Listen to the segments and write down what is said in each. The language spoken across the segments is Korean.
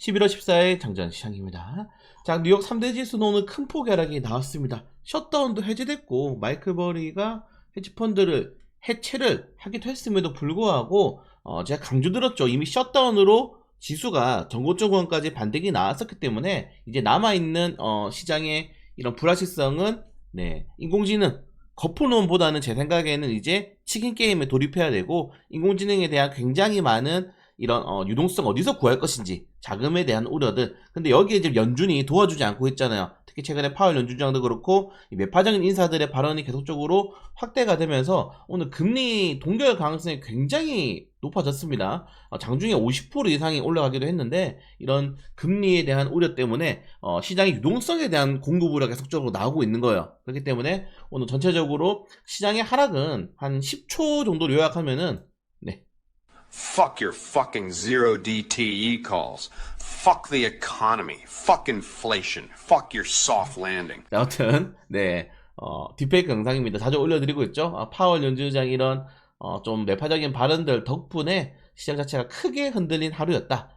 11월 14일 장전 시장입니다. 자, 뉴욕 3대 지수는 오늘 큰 폭 하락이 나왔습니다. 셧다운도 해제됐고 마이클 버리가 헤지펀드를 해체를 하기도 했음에도 불구하고 제가 강조 들었죠. 이미 셧다운으로 지수가 전고점권까지 반등이 나왔었기 때문에 이제 남아있는 시장의 이런 불확실성은 인공지능 거푸론보다는 제 생각에는 이제 치킨 게임에 돌입해야 되고, 인공지능에 대한 굉장히 많은 이런 유동성 어디서 구할 것인지, 자금에 대한 우려들. 근데 여기에 지금 연준이 도와주지 않고 있잖아요. 특히 최근에 파월 연준장도 그렇고 매파적인 인사들의 발언이 계속적으로 확대가 되면서 오늘 금리 동결 가능성이 굉장히 높아졌습니다. 장중에 50% 이상이 올라가기도 했는데, 이런 금리에 대한 우려 때문에 시장의 유동성에 대한 공급 우려가 계속적으로 나오고 있는 거예요. 그렇기 때문에 오늘 전체적으로 시장의 하락은 한 10초 정도로 요약하면은 Fuck your fucking zero DTE calls. Fuck the economy. Fuck inflation. Fuck your soft landing. 아무튼 딥페이크 영상입니다. 자주 올려드리고 있죠. 파월 연준장이 이런 좀 매파적인 발언들 덕분에 시장 자체가 크게 흔들린 하루였다.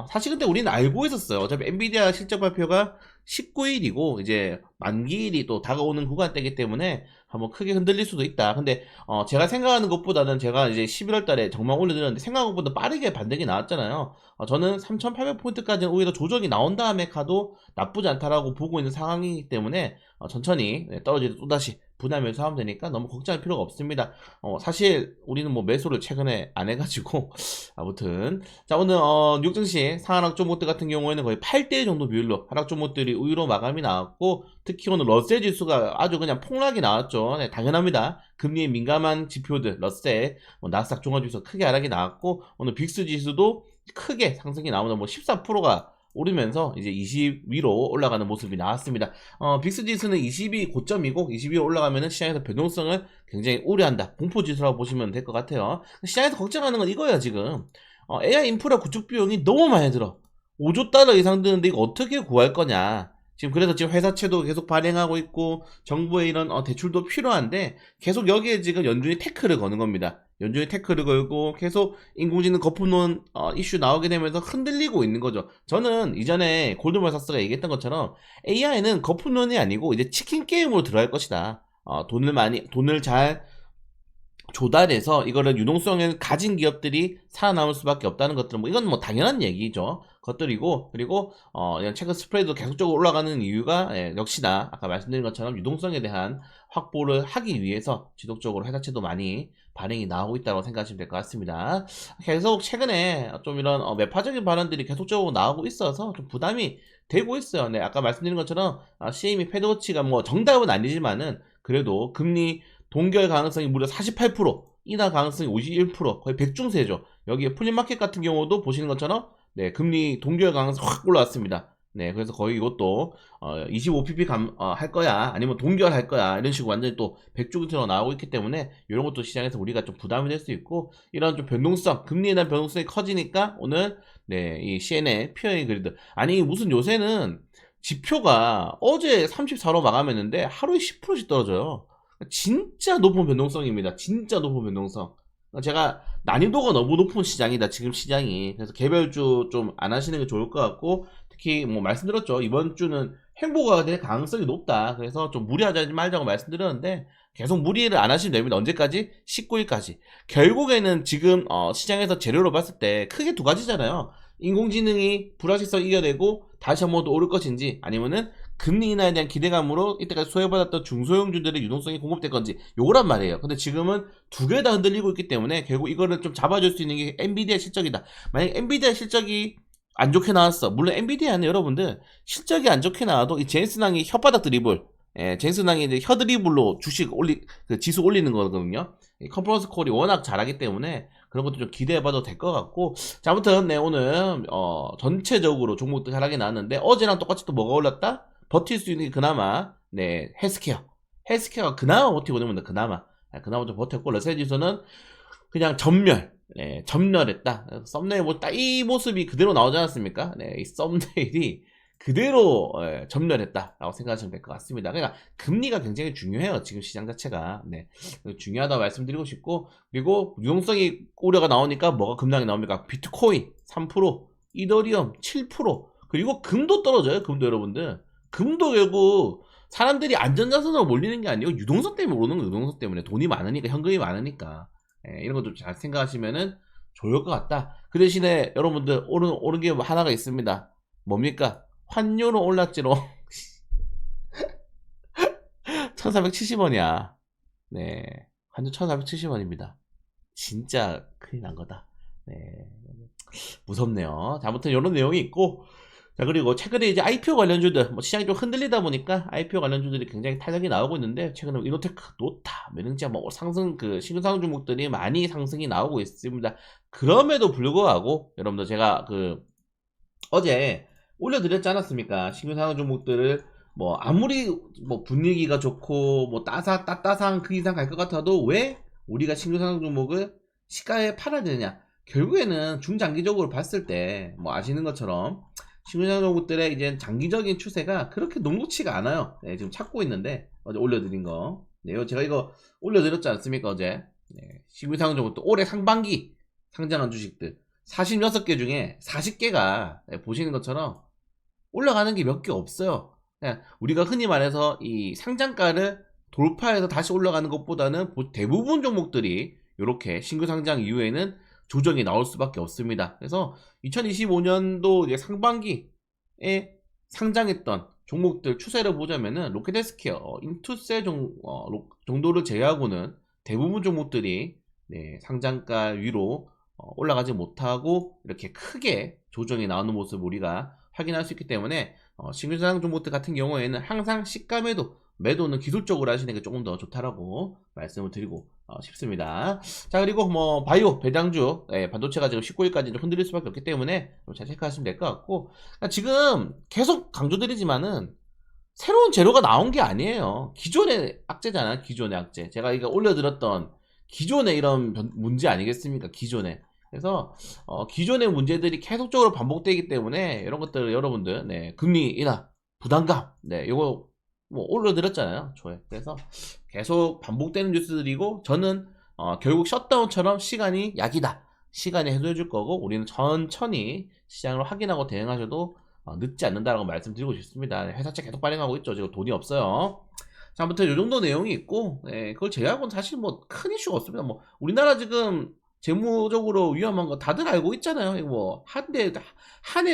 사실 근데 우리는 알고 있었어요. 어차피 엔비디아 실적 발표가 19일이고 이제 만기일이 또 다가오는 구간대이기 때문에 한번 크게 흔들릴 수도 있다. 근데 제가 생각하는 것보다는, 제가 이제 11월 달에 정말 올려드렸는데 생각한 것보다 빠르게 반등이 나왔잖아요. 저는 3,800포인트까지는 오히려 조정이 나온 다음에 가도 나쁘지 않다라고 보고 있는 상황이기 때문에 천천히 떨어질 때 또다시 분할매수 하면 되니까 너무 걱정할 필요가 없습니다. 사실 우리는 뭐 매수를 최근에 안 해가지고 아무튼 자, 오늘 뉴욕 증시 상하락 종목들 같은 경우에는 거의 8대1 정도 비율로 하락 종목들이 우위로 마감이 나왔고, 특히 오늘 러셀 지수가 아주 그냥 폭락이 나왔죠. 당연합니다. 금리에 민감한 지표들 러셀, 나스닥 종합지수 크게 하락이 나왔고, 오늘 빅스 지수도 크게 상승이 나오다 14%가 오르면서 이제 20 위로 올라가는 모습이 나왔습니다. 빅스 지수는 20이 고점이고 20 위로 올라가면은 시장에서 변동성을 굉장히 우려한다. 공포 지수라고 보시면 될 것 같아요. 시장에서 걱정하는 건 이거예요. 지금 AI 인프라 구축 비용이 너무 많이 들어. 5조 달러 이상 드는데 이거 어떻게 구할 거냐. 그래서 지금 회사채도 계속 발행하고 있고 정부의 이런 대출도 필요한데, 계속 여기에 지금 연준이 태클을 거는 겁니다. 연준이 태클을 걸고 계속 인공지능 거품론 이슈 나오게 되면서 흔들리고 있는 거죠. 저는 이전에 골드만삭스가 얘기했던 것처럼 AI는 거품론이 아니고 이제 치킨 게임으로 들어갈 것이다. 돈을 잘 조달해서 이거를 유동성을 가진 기업들이 살아남을 수밖에 없다는 것들은 이건 뭐 당연한 얘기죠. 것들이고, 그리고 최근 스프레드도 계속적으로 올라가는 이유가 역시나 아까 말씀드린 것처럼 유동성에 대한 확보를 하기 위해서 지속적으로 회사채도 많이 발행이 나오고 있다고 생각하시면 될 것 같습니다. 계속 최근에 좀 이런 매파적인 발언들이 계속적으로 나오고 있어서 좀 부담이 되고 있어요. 아까 말씀드린 것처럼 CME 패드워치가 뭐 정답은 아니지만은 그래도 금리 동결 가능성이 무려 48%, 인하 가능성이 51%, 거의 백중세죠. 여기에 플리마켓 같은 경우도 보시는 것처럼 금리 동결 가능성이 확 올라왔습니다. 그래서 거의 이것도 25pp 할 거야, 아니면 동결할 거야, 이런 식으로 완전히 또 백중세로 나오고 있기 때문에 이런 것도 시장에서 우리가 좀 부담이 될 수 있고, 이런 좀 변동성, 금리에 대한 변동성이 커지니까 오늘 이 CNN 피어의 그리드, 아니 무슨 요새는 지표가 어제 34로 마감했는데 하루에 10%씩 떨어져요. 진짜 높은 변동성입니다. 진짜 높은 변동성. 제가 난이도가 너무 높은 시장이다, 지금 시장이. 그래서 개별주 좀 안 하시는 게 좋을 것 같고, 특히 뭐 말씀드렸죠. 이번 주는 행보가 될 가능성이 높다. 그래서 좀 무리하지 말자고 말씀드렸는데 계속 무리를 안 하시면 됩니다. 언제까지? 19일까지. 결국에는 지금 시장에서 재료로 봤을 때 크게 두 가지잖아요. 인공지능이 불확실성 이겨내고 다시 한 번 더 오를 것인지, 아니면은 금리 인하에 대한 기대감으로 이때까지 소외받았던 중소형주들의 유동성이 공급될 건지, 요거란 말이에요. 근데 지금은 두 개 다 흔들리고 있기 때문에 결국 이거를 좀 잡아줄 수 있는 게 엔비디아 실적이다. 만약 엔비디아 실적이 안 좋게 나왔어. 물론 엔비디아는 여러분들 실적이 안 좋게 나와도 이 제인스낭이 혓바닥 드리블, 제인스낭이 이제 혀 드리블로 지수 올리는 거거든요. 컨퍼런스 콜이 워낙 잘하기 때문에 그런 것도 좀 기대해봐도 될 것 같고, 자, 아무튼 오늘 전체적으로 종목들 하락이 나왔는데, 어제랑 똑같이 또 뭐가 올랐다? 버틸 수 있는 게 그나마 헬스케어가 그나마 버티고 있는 겁니다. 그나마 좀 버텼고, 러셀 지수는 그냥 전멸했다. 썸네일 딱 이 모습이 그대로 나오지 않았습니까? 이 썸네일이 그대로 전멸했다라고 생각하시면 될 것 같습니다. 그러니까 금리가 굉장히 중요해요. 지금 시장 자체가 중요하다고 말씀드리고 싶고, 그리고 유동성이 우려가 나오니까 뭐가 급락이 나옵니까? 비트코인 3%, 이더리움 7%, 그리고 금도 떨어져요. 금도 여러분들. 금도 결국 사람들이 안전자산으로 몰리는 게 아니고 유동성 때문에 오르는 거, 유동성 때문에 돈이 많으니까, 현금이 많으니까. 이런 거 좀 잘 생각하시면은 좋을 것 같다. 그 대신에 여러분들 오른 게 하나가 있습니다. 뭡니까? 환율은 올랐지로 1470원이야. 네. 환율 1470원입니다. 진짜 큰일 난 거다. 네. 무섭네요. 자, 아무튼 이런 내용이 있고, 자, 그리고 최근에 이제 IPO 관련주들, 뭐 시장이 좀 흔들리다 보니까 IPO 관련주들이 굉장히 타격이 나오고 있는데, 최근에 이노테크, 노타, 메능자, 뭐 상승, 신규 상승 종목들이 많이 상승이 나오고 있습니다. 그럼에도 불구하고, 여러분들 제가 어제 올려드렸지 않았습니까? 신규 상승 종목들을 뭐 아무리 뭐 분위기가 좋고 뭐 따따상 그 이상 갈 것 같아도 왜 우리가 신규 상승 종목을 시가에 팔아야 되느냐? 결국에는 중장기적으로 봤을 때 뭐 아시는 것처럼 신규 상승 종목들의 이제 장기적인 추세가 그렇게 녹록치가 않아요. 네, 지금 찾고 있는데 어제 올려드린 거, 네, 제가 이거 올려드렸지 않습니까? 어제. 네, 신규 상승 종목들 올해 상반기 상장한 주식들 46개 중에 40개가 보시는 것처럼 올라가는 게 몇 개 없어요. 그냥 우리가 흔히 말해서 이 상장가를 돌파해서 다시 올라가는 것보다는 대부분 종목들이 이렇게 신규 상장 이후에는 조정이 나올 수밖에 없습니다. 그래서 2025년도 이제 상반기에 상장했던 종목들 추세를 보자면은 로켓헬스케어, 인투셀 정도를 제외하고는 대부분 종목들이 상장가 위로 올라가지 못하고 이렇게 크게 조정이 나오는 모습을 우리가 확인할 수 있기 때문에 신규상장 종목들 같은 경우에는 항상 시가 매도는 기술적으로 하시는 게 조금 더 좋다라고 말씀을 드리고 싶습니다. 자, 그리고 뭐 바이오 배당주, 반도체가 지금 19일까지 좀 흔들릴 수밖에 없기 때문에 좀 잘 체크하시면 될 것 같고, 그러니까 지금 계속 강조드리지만은 새로운 재료가 나온 게 아니에요. 기존의 악재잖아요. 기존의 악재. 제가 이거 올려드렸던 기존의 이런 문제 아니겠습니까? 기존에. 그래서 기존의 문제들이 계속적으로 반복되기 때문에 이런 것들을 여러분들 금리 인하 부담감 이거 뭐 올려드렸잖아요. 초에. 그래서 계속 반복되는 뉴스들이고, 저는 결국 셧다운처럼 시간이 약이다, 시간이 해소해 줄 거고, 우리는 천천히 시장을 확인하고 대응하셔도 늦지 않는다라고 말씀드리고 싶습니다. 회사채 계속 발행하고 있죠. 지금 돈이 없어요. 자, 아무튼 이 정도 내용이 있고, 그걸 제외하고는 사실 뭐 큰 이슈가 없습니다. 뭐 우리나라 지금 재무적으로 위험한 거 다들 알고 있잖아요. 이거 뭐 한 해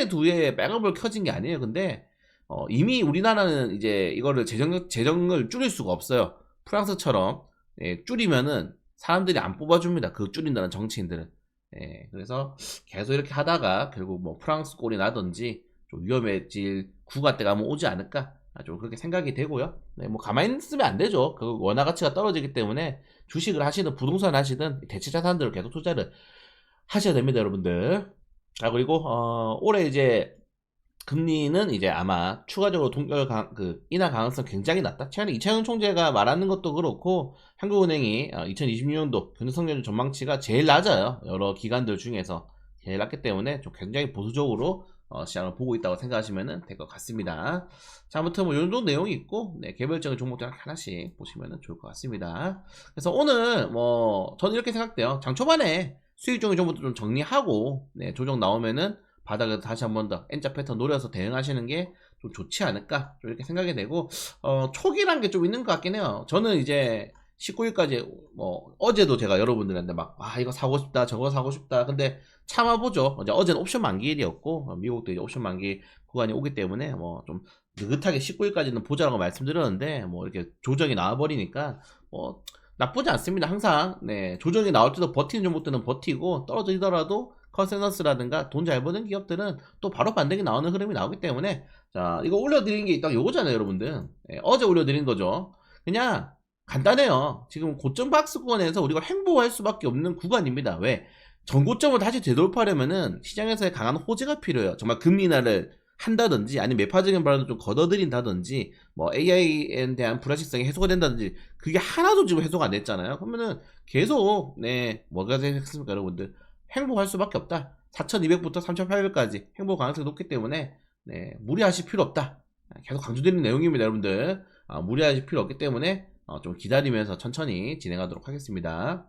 두 해 백업을 켜진 게 아니에요. 근데 이미 우리나라는 이제 이거를 재정을 줄일 수가 없어요. 프랑스처럼 줄이면은 사람들이 안 뽑아줍니다. 그 줄인다는 정치인들은. 그래서 계속 이렇게 하다가 결국 뭐 프랑스 꼴이 나든지 좀 위험해질 구간 때가 한번 오지 않을까, 좀 그렇게 생각이 되고요. 뭐 가만히 있으면 안 되죠. 그 원화 가치가 떨어지기 때문에 주식을 하시든 부동산 하시든 대체 자산들을 계속 투자를 하셔야 됩니다, 여러분들. 자, 그리고 올해 이제 금리는 이제 아마 추가적으로 인하 가능성 굉장히 낮다. 최근에 이창용 총재가 말하는 것도 그렇고, 한국은행이 2026년도 경제성장 전망치가 제일 낮아요. 여러 기관들 중에서 제일 낮기 때문에 좀 굉장히 보수적으로 시장을 보고 있다고 생각하시면 될 것 같습니다. 자, 아무튼 뭐 이런 내용이 있고, 개별적인 종목들 하나씩 보시면 좋을 것 같습니다. 그래서 오늘 뭐 저는 이렇게 생각돼요. 장 초반에 수익 중인 종목들 좀 정리하고 조정 나오면은 바닥에서 다시 한 번 더 N자 패턴 노려서 대응하시는 게 좀 좋지 않을까, 좀 이렇게 생각이 되고, 초기란 게 좀 있는 것 같긴 해요. 저는 이제 19일까지 뭐 어제도 제가 여러분들한테 막 이거 사고 싶다 저거 사고 싶다, 근데 참아보죠. 어제는 옵션 만기일이었고 미국도 이제 옵션 만기 구간이 오기 때문에 뭐 좀 느긋하게 19일까지는 보자라고 말씀드렸는데, 뭐 이렇게 조정이 나와버리니까 뭐 나쁘지 않습니다. 항상 조정이 나올 때도 버티는 종목들은 버티고, 떨어지더라도 컨센서스라든가 돈 잘 버는 기업들은 또 바로 반등이 나오는 흐름이 나오기 때문에, 자, 이거 올려드린 게 딱 요거잖아요, 여러분들. 어제 올려드린 거죠. 그냥 간단해요. 지금 고점 박스권에서 우리가 횡보할 수밖에 없는 구간입니다. 왜? 전고점을 다시 되돌파하려면은 시장에서의 강한 호재가 필요해요. 정말 금리 인하를 한다든지, 아니면 매파적인 바람을 좀 걷어들인다든지, 뭐 AI에 대한 불확실성이 해소가 된다든지, 그게 하나도 지금 해소가 안 됐잖아요. 그러면은 계속 뭐가 됐습니까, 여러분들? 횡보할 수밖에 없다. 4200부터 3800까지 횡보 가능성이 높기 때문에 무리하실 필요 없다. 계속 강조드리는 내용입니다, 여러분들. 무리하실 필요 없기 때문에 좀 기다리면서 천천히 진행하도록 하겠습니다.